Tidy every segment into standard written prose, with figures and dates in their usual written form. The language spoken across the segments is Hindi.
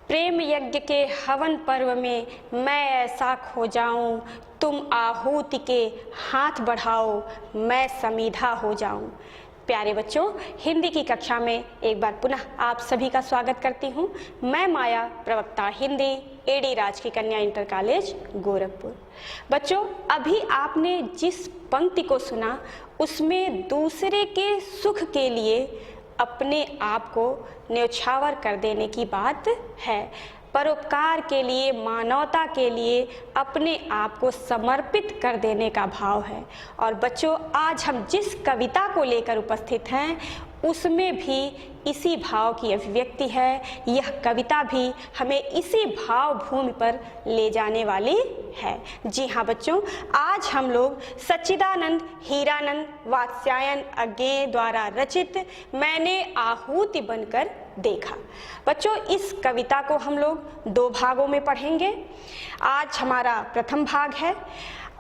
प्रेम यज्ञ के हवन पर्व में मैं ऐसा खो जाऊं, तुम आहुति के हाथ बढ़ाओ, मैं समीधा हो जाऊं। प्यारे बच्चों, हिंदी की कक्षा में एक बार पुनः आप सभी का स्वागत करती हूं। मैं माया, प्रवक्ता हिंदी, एडी राजकीय कन्या इंटर कॉलेज गोरखपुर। बच्चों, अभी आपने जिस पंक्ति को सुना उसमें दूसरे के सुख के लिए अपने आप को न्यौछावर कर देने की बात है। परोपकार के लिए, मानवता के लिए अपने आप को समर्पित कर देने का भाव है। और बच्चों, आज हम जिस कविता को लेकर उपस्थित हैं उसमें भी इसी भाव की अभिव्यक्ति है। यह कविता भी हमें इसी भाव भूमि पर ले जाने वाली है। जी हाँ बच्चों, आज हम लोग सच्चिदानंद हीरानंद वात्स्यायन अज्ञेय द्वारा रचित मैंने आहुति बनकर देखा। बच्चों, इस कविता को हम लोग 2 भागों में पढ़ेंगे। आज हमारा प्रथम भाग है।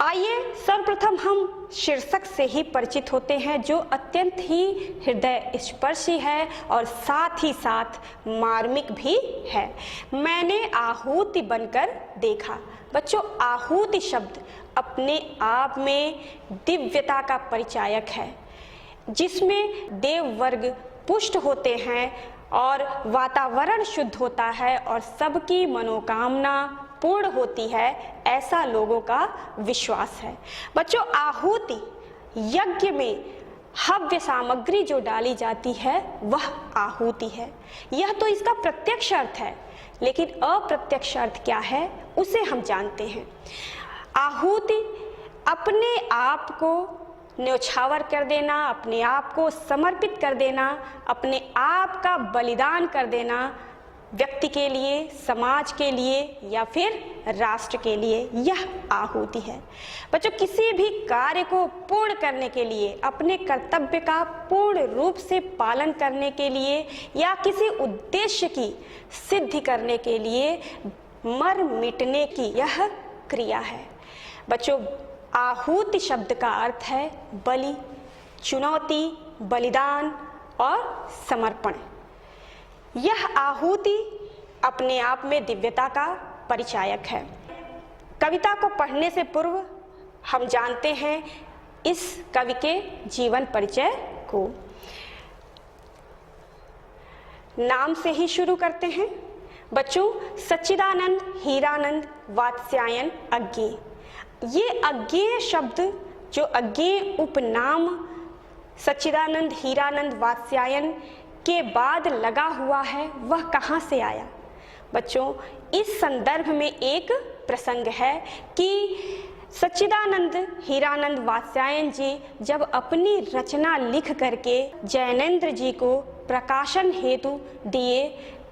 आइए सर्वप्रथम हम शीर्षक से ही परिचित होते हैं, जो अत्यंत ही हृदय स्पर्शी है और साथ ही साथ मार्मिक भी है। मैंने आहुति बनकर देखा। बच्चों, आहुति शब्द अपने आप में दिव्यता का परिचायक है, जिसमें देव वर्ग पुष्ट होते हैं और वातावरण शुद्ध होता है और सबकी मनोकामना पूर्ण होती है, ऐसा लोगों का विश्वास है। बच्चों, आहुति यज्ञ में हव्य सामग्री जो डाली जाती है वह आहुति है। यह तो इसका प्रत्यक्ष अर्थ है, लेकिन अप्रत्यक्ष अर्थ क्या है उसे हम जानते हैं। आहुति अपने आप को न्यौछावर कर देना, अपने आप को समर्पित कर देना, अपने आप का बलिदान कर देना, व्यक्ति के लिए, समाज के लिए या फिर राष्ट्र के लिए, यह आहुति है। बच्चों, किसी भी कार्य को पूर्ण करने के लिए, अपने कर्तव्य का पूर्ण रूप से पालन करने के लिए या किसी उद्देश्य की सिद्धि करने के लिए मर मिटने की यह क्रिया है। बच्चों, आहुति शब्द का अर्थ है बलि, चुनौती, बलिदान और समर्पण। यह आहुति अपने आप में दिव्यता का परिचायक है। कविता को पढ़ने से पूर्व हम जानते हैं इस कवि के जीवन परिचय को। नाम से ही शुरू करते हैं। बच्चों, सच्चिदानंद हीरानंद वात्स्यायन अज्ञेय। ये अज्ञेय शब्द, जो अज्ञेय उपनाम सच्चिदानंद हीरानंद वात्स्यायन के बाद लगा हुआ है, वह कहाँ से आया? बच्चों, इस संदर्भ में एक प्रसंग है कि सच्चिदानंद हीरानंद वात्स्यायन जी जब अपनी रचना लिख करके जैनेन्द्र जी को प्रकाशन हेतु दिए,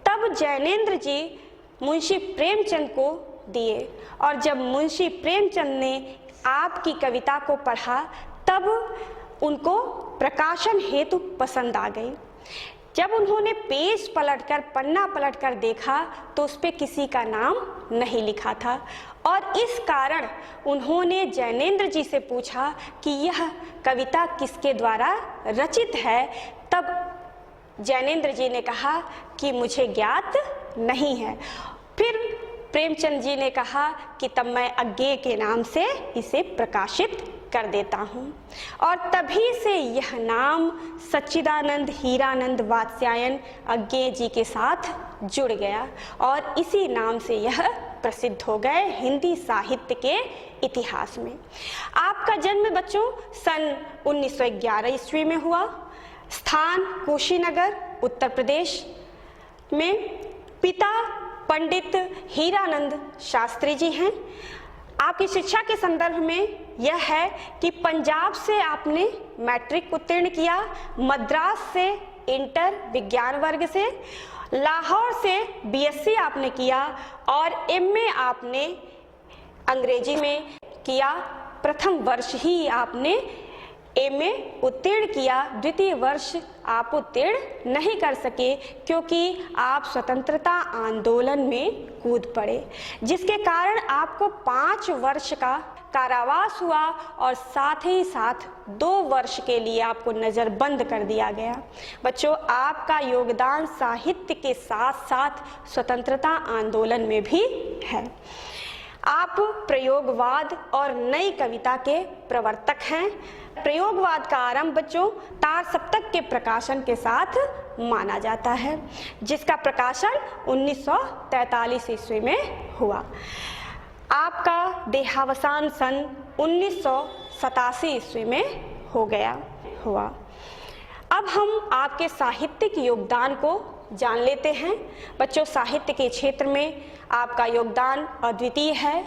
तब जैनेन्द्र जी मुंशी प्रेमचंद को दिए। और जब मुंशी प्रेमचंद ने आपकी कविता को पढ़ा तब उनको प्रकाशन हेतु पसंद आ गई। जब उन्होंने पेज पलटकर, पन्ना पलटकर देखा तो उस पे किसी का नाम नहीं लिखा था और इस कारण उन्होंने जैनेन्द्र जी से पूछा कि यह कविता किसके द्वारा रचित है। तब जैनेन्द्र जी ने कहा कि मुझे ज्ञात नहीं है। फिर प्रेमचंद जी ने कहा कि तब मैं अज्ञेय के नाम से इसे प्रकाशित कर देता हूँ। और तभी से यह नाम सच्चिदानंद हीरानंद वात्स्यायन अज्ञेय जी के साथ जुड़ गया और इसी नाम से यह प्रसिद्ध हो गए हिंदी साहित्य के इतिहास में। आपका जन्म बच्चों सन 1911 ईस्वी में हुआ। स्थान कुशीनगर, उत्तर प्रदेश में। पिता पंडित हीरानंद शास्त्री जी हैं। आपकी शिक्षा के संदर्भ में यह है कि पंजाब से आपने मैट्रिक उत्तीर्ण किया, मद्रास से इंटर विज्ञान वर्ग से, लाहौर से बीएससी आपने किया और एमए आपने अंग्रेजी में किया। प्रथम वर्ष ही आपने MA उत्तीर्ण किया, द्वितीय वर्ष आप उत्तीर्ण नहीं कर सके क्योंकि आप स्वतंत्रता आंदोलन में कूद पड़े, जिसके कारण आपको 5 वर्ष का कारावास हुआ और साथ ही साथ 2 वर्ष के लिए आपको नज़रबंद कर दिया गया। बच्चों, आपका योगदान साहित्य के साथ साथ स्वतंत्रता आंदोलन में भी है। आप प्रयोगवाद और नई कविता के प्रवर्तक हैं। प्रयोगवाद का आरंभ बच्चों तार सप्तक के प्रकाशन के साथ माना जाता है, जिसका प्रकाशन 1943 ईस्वी में हुआ। आपका देहावसान सन 1987 ईस्वी में हो गया हुआ। अब हम आपके साहित्यिक योगदान को जान लेते हैं। बच्चों, साहित्य के क्षेत्र में आपका योगदान अद्वितीय है।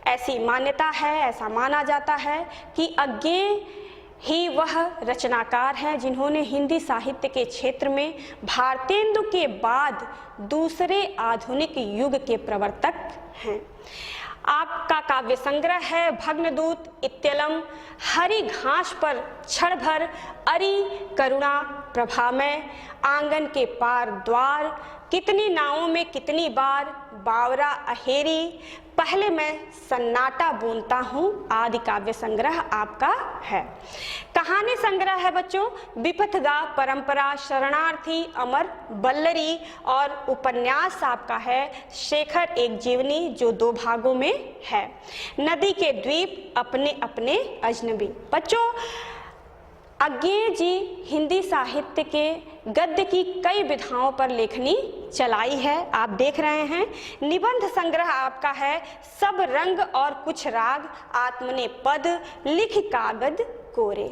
ऐसी मान्यता है, ऐसा माना जाता है कि अज्ञेय ही वह रचनाकार हैं जिन्होंने हिंदी साहित्य के क्षेत्र में भारतेंदु के बाद दूसरे आधुनिक युग के प्रवर्तक हैं। आपका काव्य संग्रह है भग्नदूत, इत्यलम, हरी घास पर क्षण भर, अरि करुणा प्रभामय, आंगन के पार द्वार, कितनी नावों में कितनी बार, बावरा अहेरी, पहले मैं सन्नाटा बूंदता हूँ आदि काव्य संग्रह आपका है। कहानी संग्रह है बच्चों विपथगा, परंपरा, शरणार्थी, अमर, बल्लरी, और उपन्यास आपका है शेखर एक जीवनी जो 2 भागों में है। नदी के द्वीप, अपने अपने अजनबी। बच्चों, अज्ञेय जी हिंदी साहित्य के गद्य की कई विधाओं पर लेखनी चलाई है, आप देख रहे हैं। निबंध संग्रह आपका है सब रंग और कुछ राग, आत्मने पद, लिख कागज कोरे,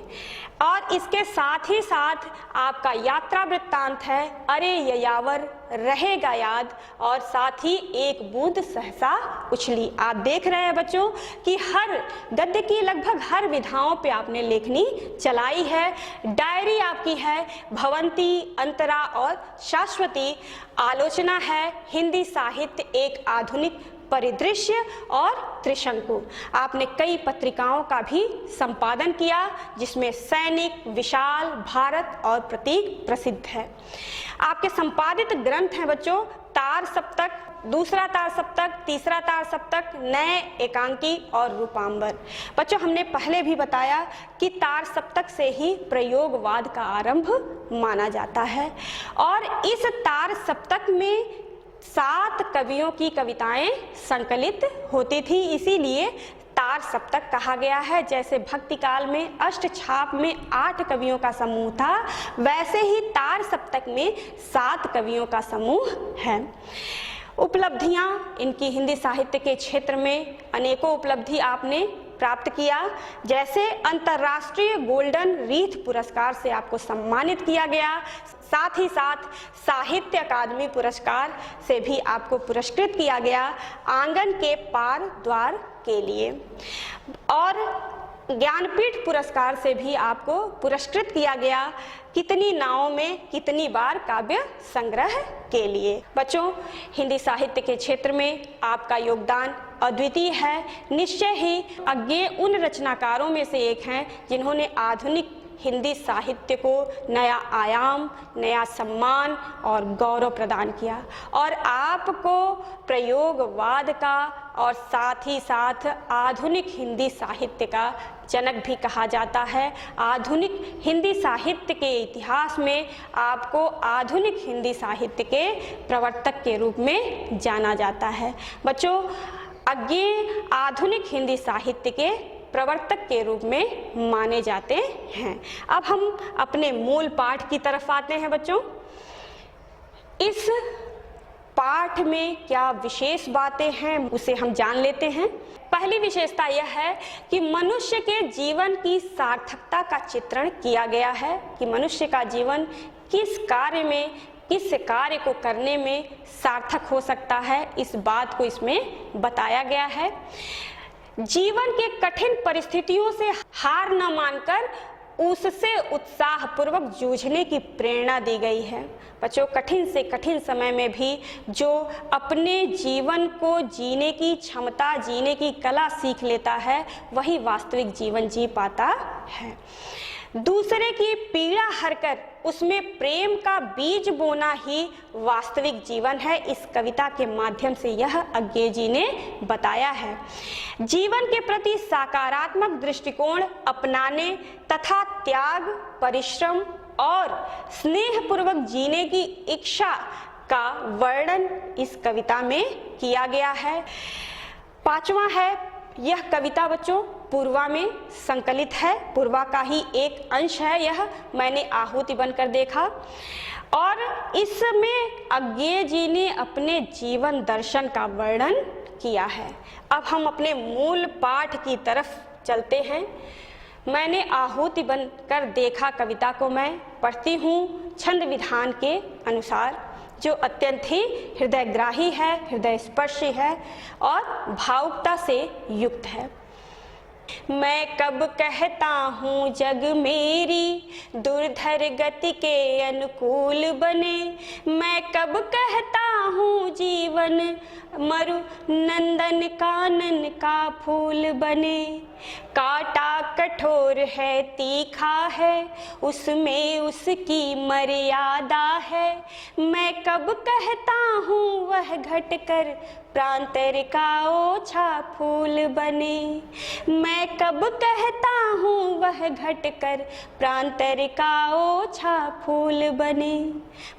और इसके साथ ही साथ आपका यात्रा वृत्तांत है अरे ययावर रहेगा याद, और साथ ही एक बूंद सहसा उछली। आप देख रहे हैं बच्चों कि हर गद्य की लगभग हर विधाओं पे आपने लेखनी चलाई है। डायरी आपकी है भवंती, अंतरा और शाश्वती। आलोचना है हिंदी साहित्य एक आधुनिक परिदृश्य और त्रिशंकु। आपने कई पत्रिकाओं का भी संपादन किया जिसमें सैनिक, विशाल, भारत और प्रतीक प्रसिद्ध है। आपके संपादित ग्रंथ हैं बच्चों तार सप्तक, दूसरा तार सप्तक, तीसरा तार सप्तक, नए एकांकी और रूपांबर। बच्चों, हमने पहले भी बताया कि तार सप्तक से ही प्रयोगवाद का आरंभ माना जाता है, और इस तार सप्तक में 7 कवियों की कविताएं संकलित होती थी, इसीलिए तार सप्तक कहा गया है। जैसे भक्ति काल में अष्टछाप में 8 कवियों का समूह था, वैसे ही तार सप्तक में 7 कवियों का समूह है। उपलब्धियां इनकी हिंदी साहित्य के क्षेत्र में अनेकों उपलब्धि आपने प्राप्त किया, जैसे अंतर्राष्ट्रीय गोल्डन रीथ पुरस्कार से आपको सम्मानित किया गया, साथ ही साथ साहित्य अकादमी पुरस्कार से भी आपको पुरस्कृत किया गया आंगन के पार द्वार के लिए, और ज्ञानपीठ पुरस्कार से भी आपको पुरस्कृत किया गया कितनी नावों में कितनी बार काव्य संग्रह के लिए। बच्चों, हिंदी साहित्य के क्षेत्र में आपका योगदान अद्वितीय है। निश्चय ही अज्ञेय उन रचनाकारों में से एक हैं जिन्होंने आधुनिक हिंदी साहित्य को नया आयाम, नया सम्मान और गौरव प्रदान किया, और आपको प्रयोगवाद का और साथ ही साथ आधुनिक हिंदी साहित्य का जनक भी कहा जाता है। आधुनिक हिंदी साहित्य के इतिहास में आपको आधुनिक हिंदी साहित्य के प्रवर्तक के रूप में जाना जाता है। बच्चों, अज्ञेय आधुनिक हिंदी साहित्य के प्रवर्तक के रूप में माने जाते हैं। अब हम अपने मूल पाठ की तरफ आते हैं। बच्चों, इस पाठ में क्या विशेष बातें हैं उसे हम जान लेते हैं। पहली विशेषता यह है कि मनुष्य के जीवन की सार्थकता का चित्रण किया गया है कि मनुष्य का जीवन किस कार्य में, किस कार्य को करने में सार्थक हो सकता है, इस बात को इसमें बताया गया है। जीवन के कठिन परिस्थितियों से हार न मानकर उससे उत्साहपूर्वक जूझने की प्रेरणा दी गई है। बच्चों, कठिन से कठिन समय में भी जो अपने जीवन को जीने की क्षमता, जीने की कला सीख लेता है, वही वास्तविक जीवन जी पाता है। दूसरे की पीड़ा हरकर उसमें प्रेम का बीज बोना ही वास्तविक जीवन है। इस कविता के माध्यम से यह अज्ञेय जी ने बताया है। जीवन के प्रति सकारात्मक दृष्टिकोण अपनाने तथा त्याग, परिश्रम और स्नेहपूर्वक जीने की इच्छा का वर्णन इस कविता में किया गया है। पांचवा है, यह कविता बच्चों पूर्वा में संकलित है। पूर्वा का ही एक अंश है यह, मैंने आहुति बनकर देखा। और इसमें अज्ञेय जी ने अपने जीवन दर्शन का वर्णन किया है। अब हम अपने मूल पाठ की तरफ चलते हैं। मैंने आहुति बनकर देखा कविता को मैं पढ़ती हूँ छंद विधान के अनुसार, जो अत्यंत ही हृदयग्राही है, हृदय स्पर्शी है और भावुकता से युक्त है। मैं कब कहता हूँ जग मेरी दुर्धर गति के अनुकूल बने, मैं कब कहता हूँ जीवन मरु नंदन कानन का फूल बने। काटा कठोर है, तीखा है, उसमें उसकी मर्यादा है, मैं कब कहता हूँ वह घटकर प्रांतर का ओछा फूल बने, मैं कब कहता हूँ वह घटकर प्रांतर का ओछा फूल बने।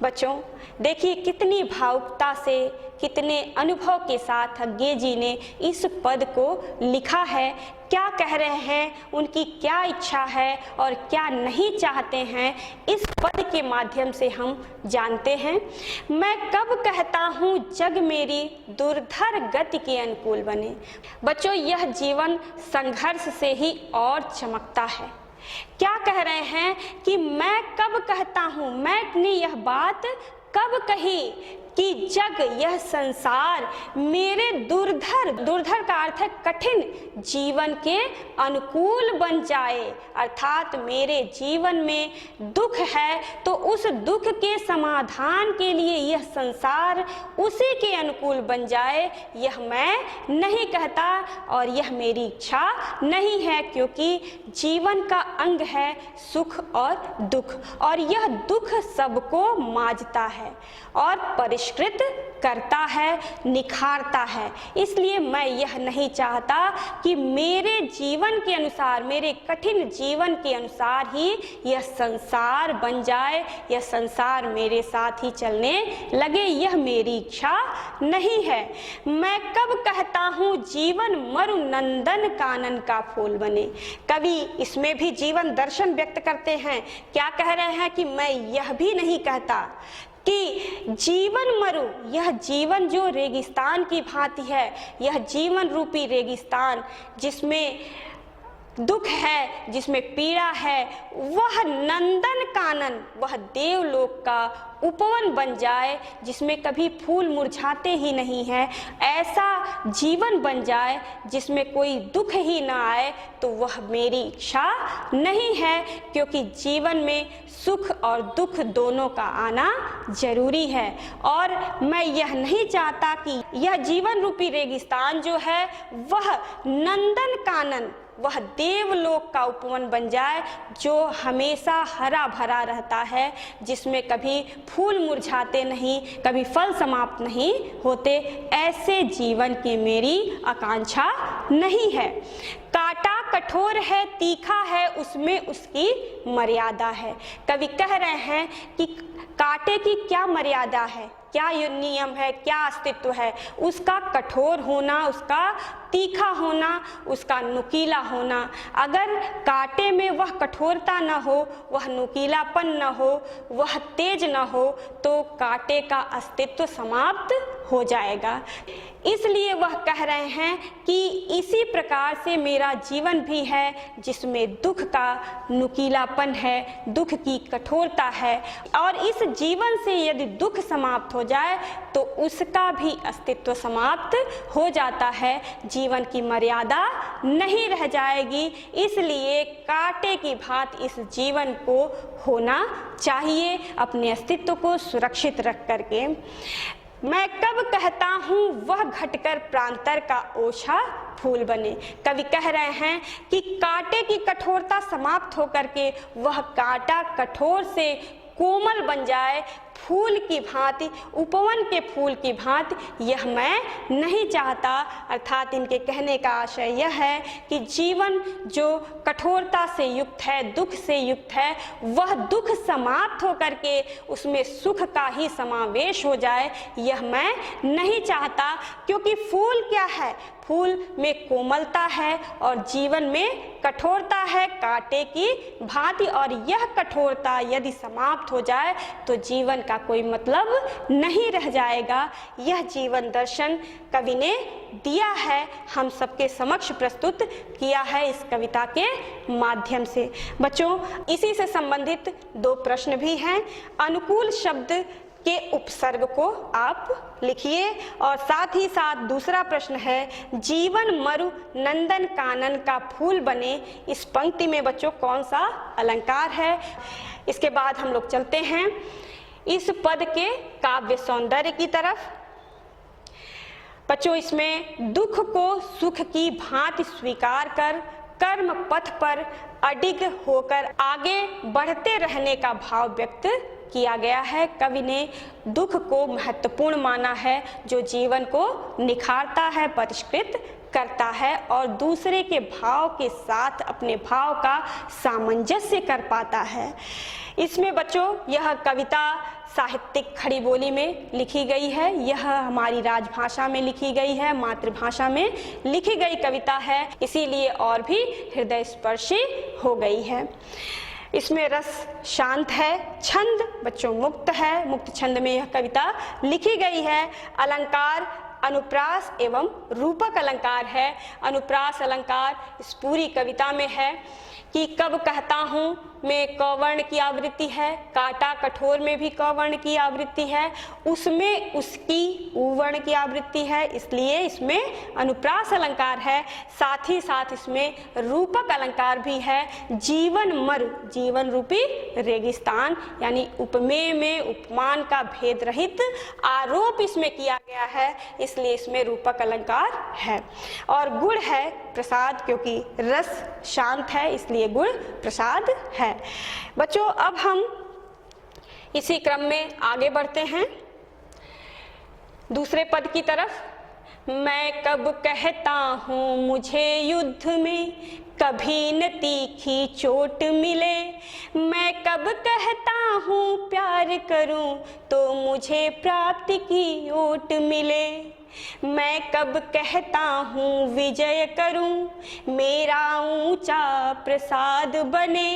बच्चों, देखिए कितनी भावुकता से, कितने अनुभव के साथ अज्ञेय जी ने इस पद को लिखा है। क्या कह रहे हैं, उनकी क्या इच्छा है और क्या नहीं चाहते हैं, इस पद के माध्यम से हम जानते हैं। मैं कब कहता हूँ जग मेरी दुर्धर गति के अनुकूल बने। बच्चों, यह जीवन संघर्ष से ही और चमकता है। क्या कह रहे हैं कि मैं कब कहता हूँ, मैंने यह बात कब कही कि जग, यह संसार मेरे दुर्धर का अर्थ है कठिन जीवन के अनुकूल बन जाए, अर्थात मेरे जीवन में दुख है तो उस दुख के समाधान के लिए यह संसार उसी के अनुकूल बन जाए, यह मैं नहीं कहता और यह मेरी इच्छा नहीं है, क्योंकि जीवन का अंग है सुख और दुख, और यह दुख सबको मांझता है और परिष्कृत करता है, निखारता है। इसलिए मैं यह नहीं चाहता कि मेरे जीवन के अनुसार, मेरे कठिन जीवन के अनुसार ही यह संसार बन जाए, यह संसार मेरे साथ ही चलने लगे, यह मेरी इच्छा नहीं है। मैं कब कहता हूँ जीवन मरु नंदन कानन का फूल बने। कवि इसमें भी जीवन दर्शन व्यक्त करते हैं। क्या कह रहे हैं कि मैं यह भी नहीं कहता कि जीवन मरु, यह जीवन जो रेगिस्तान की भांति है, यह जीवन रूपी रेगिस्तान जिसमें दुख है, जिसमें पीड़ा है, वह नंदन कानन, वह देवलोक का उपवन बन जाए जिसमें कभी फूल मुरझाते ही नहीं है, ऐसा जीवन बन जाए जिसमें कोई दुख ही ना आए, तो वह मेरी इच्छा नहीं है, क्योंकि जीवन में सुख और दुख दोनों का आना जरूरी है। और मैं यह नहीं चाहता कि यह जीवन रूपी रेगिस्तान जो है वह नंदन कानन, वह देवलोक का उपवन बन जाए जो हमेशा हरा भरा रहता है, जिसमें कभी फूल मुरझाते नहीं, कभी फल समाप्त नहीं होते। ऐसे जीवन की मेरी आकांक्षा नहीं है। काटा कठोर है, तीखा है, उसमें उसकी मर्यादा है। कवि कह रहे हैं कि कांटे की क्या मर्यादा है, क्या नियम है, क्या अस्तित्व है, उसका कठोर होना, उसका तीखा होना, उसका नुकीला होना। अगर कांटे में वह कठोरता न हो, वह नुकीलापन न हो, वह तेज न हो, तो कांटे का अस्तित्व समाप्त हो जाएगा। इसलिए वह कह रहे हैं कि इसी प्रकार से मेरा जीवन भी है, जिसमें दुख का नुकीलापन है, दुख की कठोरता है, और इस जीवन से यदि दुख समाप्त हो जाए तो उसका भी अस्तित्व समाप्त हो जाता है, जीवन की मर्यादा नहीं रह जाएगी। इसलिए कांटे की भांति इस जीवन को होना चाहिए, अपने अस्तित्व को सुरक्षित रख करके। मैं कब कहता हूँ वह घटकर प्रांतर का ओछा फूल बने। कवि कह रहे हैं कि कांटे की कठोरता समाप्त होकर के वह कांटा कठोर से कोमल बन जाए, फूल की भांति, उपवन के फूल की भांति, यह मैं नहीं चाहता। अर्थात इनके कहने का आशय यह है कि जीवन जो कठोरता से युक्त है, दुख से युक्त है, वह दुख समाप्त होकर के उसमें सुख का ही समावेश हो जाए, यह मैं नहीं चाहता। क्योंकि फूल क्या है? फूल में कोमलता है और जीवन में कठोरता है कांटे की भांति, और यह कठोरता यदि समाप्त हो जाए तो जीवन का कोई मतलब नहीं रह जाएगा। यह जीवन दर्शन कवि ने दिया है, हम सबके समक्ष प्रस्तुत किया है इस कविता के माध्यम से। बच्चों, इसी से संबंधित दो प्रश्न भी हैं। अनुकूल शब्द के उपसर्ग को आप लिखिए, और साथ ही साथ दूसरा प्रश्न है, जीवन मरु नंदन कानन का फूल बने, इस पंक्ति में बच्चों कौन सा अलंकार है? इसके बाद हम लोग चलते हैं इस पद के काव्य सौंदर्य की तरफ। बच्चों, इसमें दुख को सुख की भांति स्वीकार कर कर्म पथ पर अडिग होकर आगे बढ़ते रहने का भाव व्यक्त किया गया है। कवि ने दुख को महत्वपूर्ण माना है, जो जीवन को निखारता है, परिष्कृत करता है और दूसरे के भाव के साथ अपने भाव का सामंजस्य कर पाता है। इसमें बच्चों यह कविता साहित्यिक खड़ी बोली में लिखी गई है, यह हमारी राजभाषा में लिखी गई है, मातृभाषा में लिखी गई कविता है, इसीलिए और भी हृदय स्पर्शी हो गई है। इसमें रस शांत है, छंद बच्चों मुक्त है, मुक्त छंद में यह कविता लिखी गई है। अलंकार अनुप्रास एवं रूपक अलंकार है। अनुप्रास अलंकार इस पूरी कविता में है कि कब कहता हूँ में क वर्ण की आवृत्ति है, कांटा कठोर में भी क वर्ण की आवृत्ति है, उसमें उसकी उ वर्ण की आवृत्ति है, इसलिए इसमें अनुप्रास अलंकार है। साथ ही साथ इसमें रूपक अलंकार भी है। जीवन मरु, जीवन रूपी रेगिस्तान, यानी उपमेय में उपमान का भेद रहित आरोप इसमें किया गया है, इसलिए इसमें रूपक अलंकार है। और गुण है प्रसाद, क्योंकि रस शांत है इसलिए गुण प्रसाद है। बच्चों, अब हम इसी क्रम में आगे बढ़ते हैं दूसरे पद की तरफ। मैं कब कहता हूँ मुझे युद्ध में कभी न तीखी चोट मिले, मैं कब कहता हूँ प्यार करूँ तो मुझे प्राप्ति की ओट मिले, मैं कब कहता हूँ विजय करूँ मेरा ऊंचा प्रसाद बने,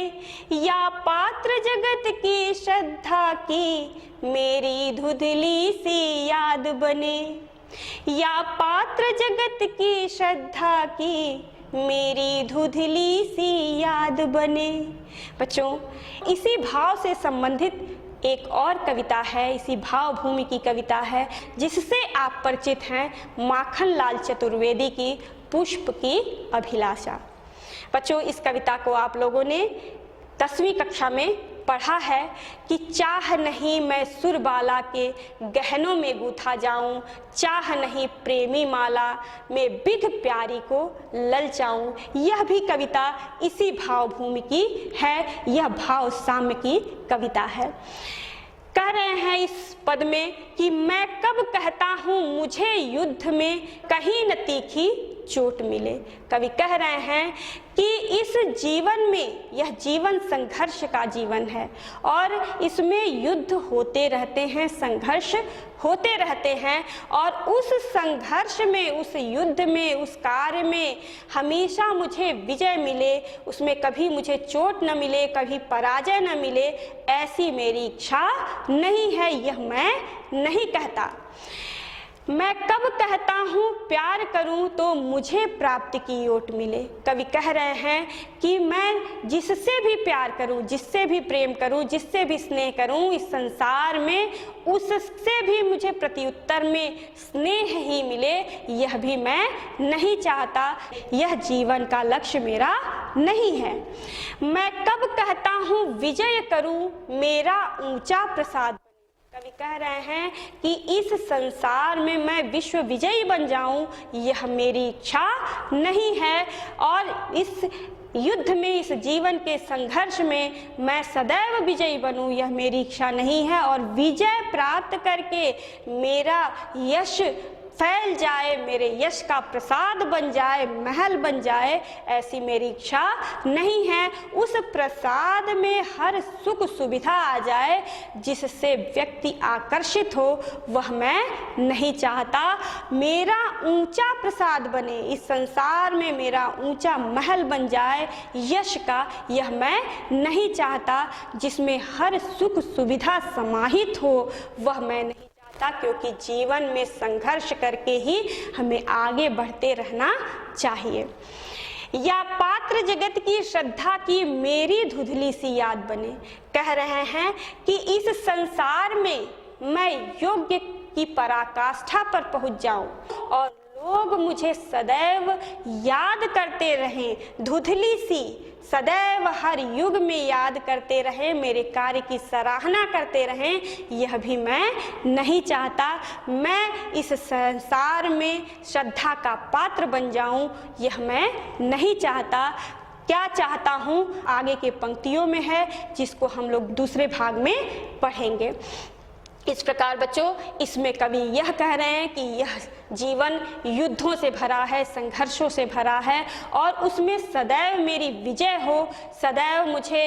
या पात्र जगत की श्रद्धा की मेरी धुंधली सी याद बने, या पात्र जगत की श्रद्धा की मेरी धुंधली सी याद बने। बच्चों, इसी भाव से संबंधित एक और कविता है, इसी भाव भूमि की कविता है, जिससे आप परिचित हैं, माखनलाल चतुर्वेदी की पुष्प की अभिलाषा। बच्चों, इस कविता को आप लोगों ने 10वीं कक्षा में पढ़ा है कि चाह नहीं मैं सुरबाला के गहनों में गूथा जाऊं, चाह नहीं प्रेमी माला में बिध प्यारी को ललचाऊं। यह भी कविता इसी भाव भूमि की है, यह भाव साम्य की कविता है। कह रहे हैं इस पद में कि मैं कब कहता हूँ मुझे युद्ध में कहीं न तीखी चोट मिले। कवि कह रहे हैं कि इस जीवन में, यह जीवन संघर्ष का जीवन है और इसमें युद्ध होते रहते हैं, संघर्ष होते रहते हैं, और उस संघर्ष में, उस युद्ध में, उस कार्य में हमेशा मुझे विजय मिले, उसमें कभी मुझे चोट न मिले, कभी पराजय न मिले, ऐसी मेरी इच्छा नहीं है, यह मैं नहीं कहता। मैं कब कहता हूँ प्यार करूँ तो मुझे प्राप्ति की ओट मिले। कवि कह रहे हैं कि मैं जिससे भी प्यार करूँ, जिससे भी प्रेम करूँ, जिससे भी स्नेह करूँ इस संसार में, उससे भी मुझे प्रत्युत्तर में स्नेह ही मिले, यह भी मैं नहीं चाहता। यह जीवन का लक्ष्य मेरा नहीं है। मैं कब कहता हूँ विजय करूँ मेरा ऊंचा प्रसाद। कवि कह रहे हैं कि इस संसार में मैं विश्व विजयी बन जाऊं, यह मेरी इच्छा नहीं है। और इस युद्ध में, इस जीवन के संघर्ष में मैं सदैव विजयी बनूं, यह मेरी इच्छा नहीं है। और विजय प्राप्त करके मेरा यश फैल जाए, मेरे यश का प्रसाद बन जाए, महल बन जाए, ऐसी मेरी इच्छा नहीं है। उस प्रसाद में हर सुख सुविधा आ जाए जिससे व्यक्ति आकर्षित हो, वह मैं नहीं चाहता। मेरा ऊंचा प्रसाद बने, इस संसार में मेरा ऊंचा महल बन जाए यश का, यह मैं नहीं चाहता। जिसमें हर सुख सुविधा समाहित हो, वह मैं नहीं, क्योंकि जीवन में संघर्ष करके ही हमें आगे बढ़ते रहना चाहिए। या पात्र जगत की श्रद्धा की मेरी धुंधली सी याद बने। कह रहे हैं कि इस संसार में मैं योग्य की पराकाष्ठा पर पहुंच जाऊं और लोग मुझे सदैव याद करते रहें, धुंधली सी, सदैव हर युग में याद करते रहें, मेरे कार्य की सराहना करते रहें, यह भी मैं नहीं चाहता। मैं इस संसार में श्रद्धा का पात्र बन जाऊं, यह मैं नहीं चाहता। क्या चाहता हूं आगे के पंक्तियों में है, जिसको हम लोग दूसरे भाग में पढ़ेंगे। इस प्रकार बच्चों, इसमें कवि यह कह रहे हैं कि यह जीवन युद्धों से भरा है, संघर्षों से भरा है, और उसमें सदैव मेरी विजय हो, सदैव मुझे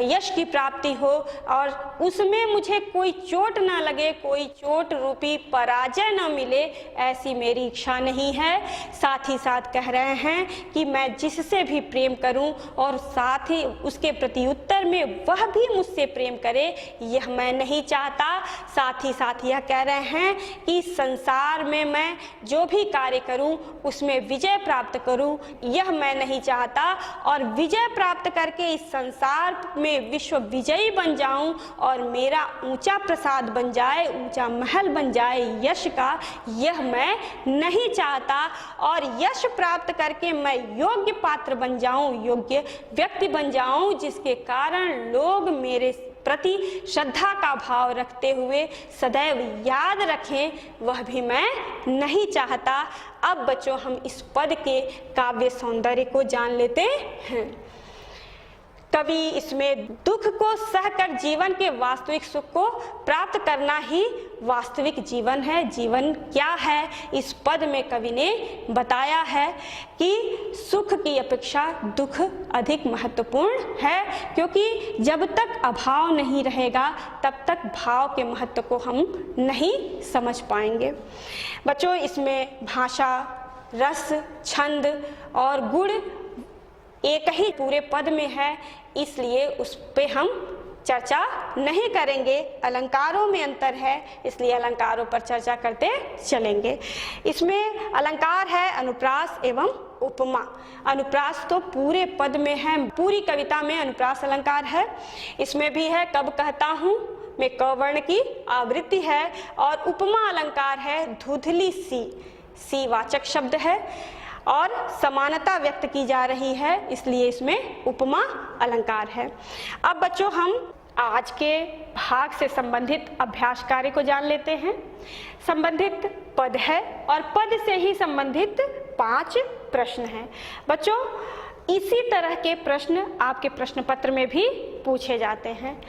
यश की प्राप्ति हो, और उसमें मुझे कोई चोट ना लगे, कोई चोट रूपी पराजय ना मिले, ऐसी मेरी इच्छा नहीं है। साथ ही साथ कह रहे हैं कि मैं जिससे भी प्रेम करूं और साथ ही उसके प्रत्युत्तर में वह भी मुझसे प्रेम करे, यह मैं नहीं चाहता। साथ ही साथ यह कह रहे हैं कि संसार में मैं जो भी कार्य करूं उसमें विजय प्राप्त करूं, यह मैं नहीं चाहता। और विजय प्राप्त करके इस संसार में विश्व विजयी बन जाऊं और मेरा ऊंचा प्रसाद बन जाए, ऊंचा महल बन जाए यश का, यह मैं नहीं चाहता। और यश प्राप्त करके मैं योग्य पात्र बन जाऊं, योग्य व्यक्ति बन जाऊं, जिसके कारण लोग मेरे प्रति श्रद्धा का भाव रखते हुए सदैव याद रखें, वह भी मैं नहीं चाहता। अब बच्चों, हम इस पद के काव्य सौंदर्य को जान लेते हैं। कवि इसमें दुख को सहकर जीवन के वास्तविक सुख को प्राप्त करना ही वास्तविक जीवन है। जीवन क्या है, इस पद में कवि ने बताया है कि सुख की अपेक्षा दुख अधिक महत्वपूर्ण है, क्योंकि जब तक अभाव नहीं रहेगा तब तक भाव के महत्व को हम नहीं समझ पाएंगे। बच्चों, इसमें भाषा, रस, छंद और गुण एक ही पूरे पद में है, इसलिए उस पे हम चर्चा नहीं करेंगे। अलंकारों में अंतर है, इसलिए अलंकारों पर चर्चा करते चलेंगे। इसमें अलंकार है अनुप्रास एवं उपमा। अनुप्रास तो पूरे पद में है, पूरी कविता में अनुप्रास अलंकार है। इसमें भी है कब कहता हूँ में क वर्ण की आवृत्ति है, और उपमा अलंकार है धुंधली सी वाचक शब्द है और समानता व्यक्त की जा रही है, इसलिए इसमें उपमा अलंकार है। अब बच्चों, हम आज के भाग से संबंधित अभ्यास कार्य को जान लेते हैं। संबंधित पद है और पद से ही संबंधित 5 प्रश्न हैं। बच्चों, इसी तरह के प्रश्न आपके प्रश्न पत्र में भी पूछे जाते हैं।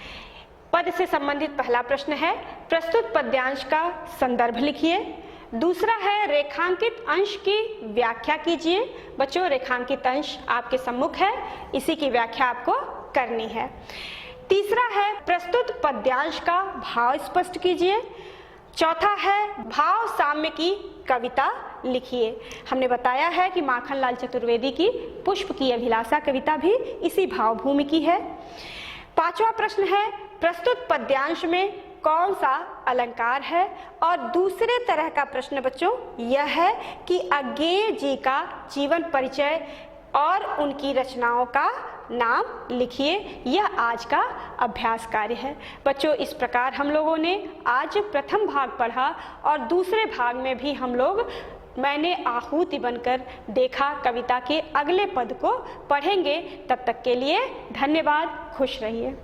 पद से संबंधित पहला प्रश्न है, प्रस्तुत पद्यांश का संदर्भ लिखिए। दूसरा है, रेखांकित अंश की व्याख्या कीजिए। बच्चों, रेखांकित अंश आपके सम्मुख है, इसी की व्याख्या आपको करनी है। तीसरा है, प्रस्तुत पद्यांश का भाव स्पष्ट कीजिए। चौथा है, भाव साम्य की कविता लिखिए। हमने बताया है कि माखनलाल चतुर्वेदी की पुष्प की अभिलाषा कविता भी इसी भावभूमि की है। पांचवा प्रश्न है, प्रस्तुत पद्यांश में कौन सा अलंकार है। और दूसरे तरह का प्रश्न बच्चों यह है कि अज्ञेय जी का जीवन परिचय और उनकी रचनाओं का नाम लिखिए। यह आज का अभ्यास कार्य है। बच्चों, इस प्रकार हम लोगों ने आज प्रथम भाग पढ़ा और दूसरे भाग में भी हम लोग मैंने आहूति बनकर देखा कविता के अगले पद को पढ़ेंगे। तब तक के लिए धन्यवाद। खुश रहिए।